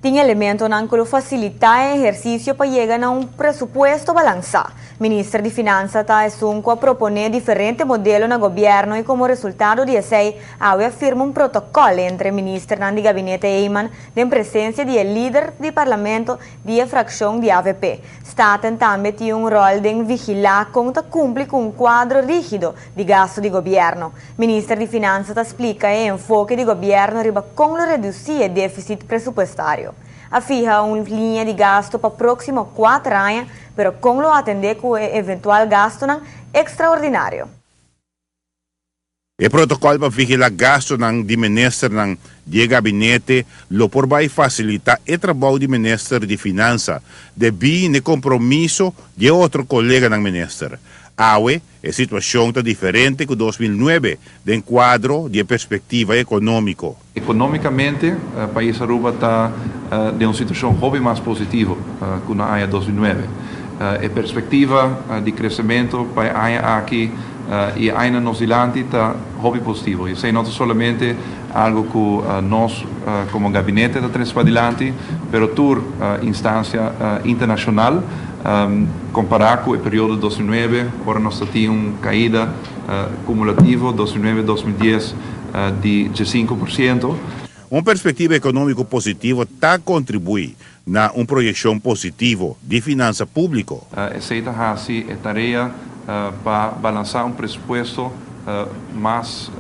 Tem elemento que facilita o exercício para chegar a presupuesto balançado. O ministro de Finanças está a proponer diferente modelo no governo e como resultado de isso, afirma protocolo entre o ministro do gabinete Eyman em presença do líder do parlamento da fração de AVP. Staten também tem rol de vigilar como cumpre com quadro rígido de gasto do governo. O ministro de Finanças explica o enfoque do governo para como reduzir o déficit presupuestário. Afirma uma linha de gasto para próximo 4 anos, mas como atender com o eventual gasto extraordinário. O protocolo para vigilar gasto do ministro do gabinete lo por vai facilitar o trabalho do ministro de Finanças, devido ao compromisso de outro colega do ministro. Awe, a situação está diferente com 2009, de quadro de perspectiva econômica. Economicamente, o país Aruba está em uma situação bem mais positiva que na ano 2009. A perspectiva de crescimento para a ano aqui e a ano Nova Zelândia está bem positiva. Isso não é somente algo que nós, como gabinete, está trazendo para adiante, mas por instância internacional. Comparar com o período de 2009, agora nós temos uma caída cumulativa 2009-2010 de 5%. Uma perspectiva econômica positiva está contribuindo na uma projeção positiva de finanças públicas. Essa é a tarefa para balançar um pressuposto mais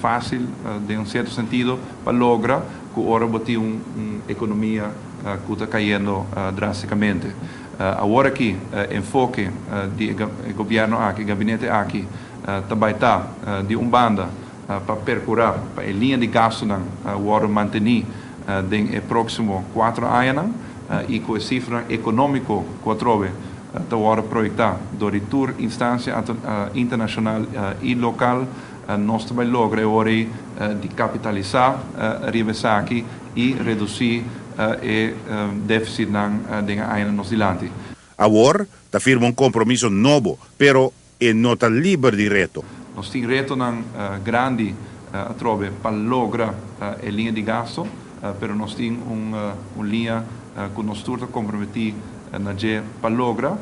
fácil, de certo sentido, para lograr que agora ter uma economia que está caindo drasticamente. Agora que o enfoque do governo aqui, gabinete aqui, também está de uma banda para percurar a linha de gasto agora manter nos próximos 4 anos e com a cifra econômica que trove está agora projetar do tour instância internacional e local, nós também logramos de capitalizar a riqueza aqui e reduzir o déficit na ano Nova Zelândia. Agora, está firma um compromisso novo, pero não está livre de reto. Nós temos reto grande para lograr a linha de gasto, pero nós temos uma linha que nós estamos comprometidos para lograr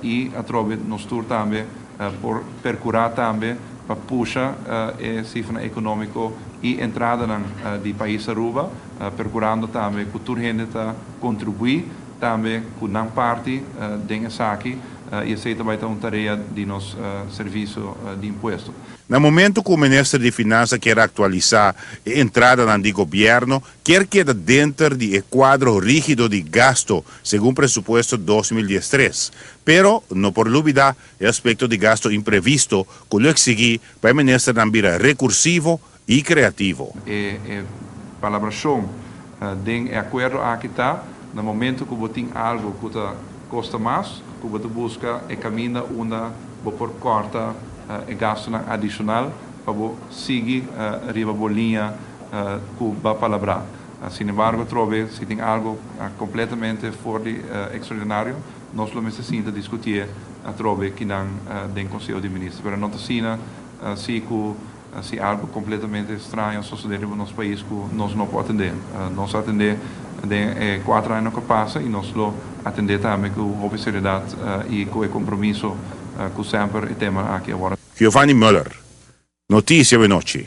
e nós estamos também por percurar também para puxar a cifra econômica e entrada do país Aruba, procurando também que toda a gente contribui também com uma parte dessa aqui e essa também é uma tarefa de nosso serviço de imposto. No momento que o ministro de Finanças quer atualizar a entrada do governo, quer quedar dentro do quadro rígido de gasto, segundo o pressuposto 2013. Pero, não por dúvida, o aspecto de gasto imprevisto que lo exigir para o ministro ser recursivo e criativo. A palabração de acordo aqui está, no momento que você tem algo que custa mais, que você busca e caminha por corta e gasto adicional para seguir a linha que vai palabrar. Sin embargo, se tem algo completamente fora de extraordinário, nós vamos discutir que não tem Conselho de Ministros. Mas não se algo completamente estranho suceder no nosso país que nós não podemos atender. Nós atender de 4 anos que passa e nós atender também com seriedade e com o compromisso que sempre é tema aqui agora. Giovanni Müller, Notícia Veloce.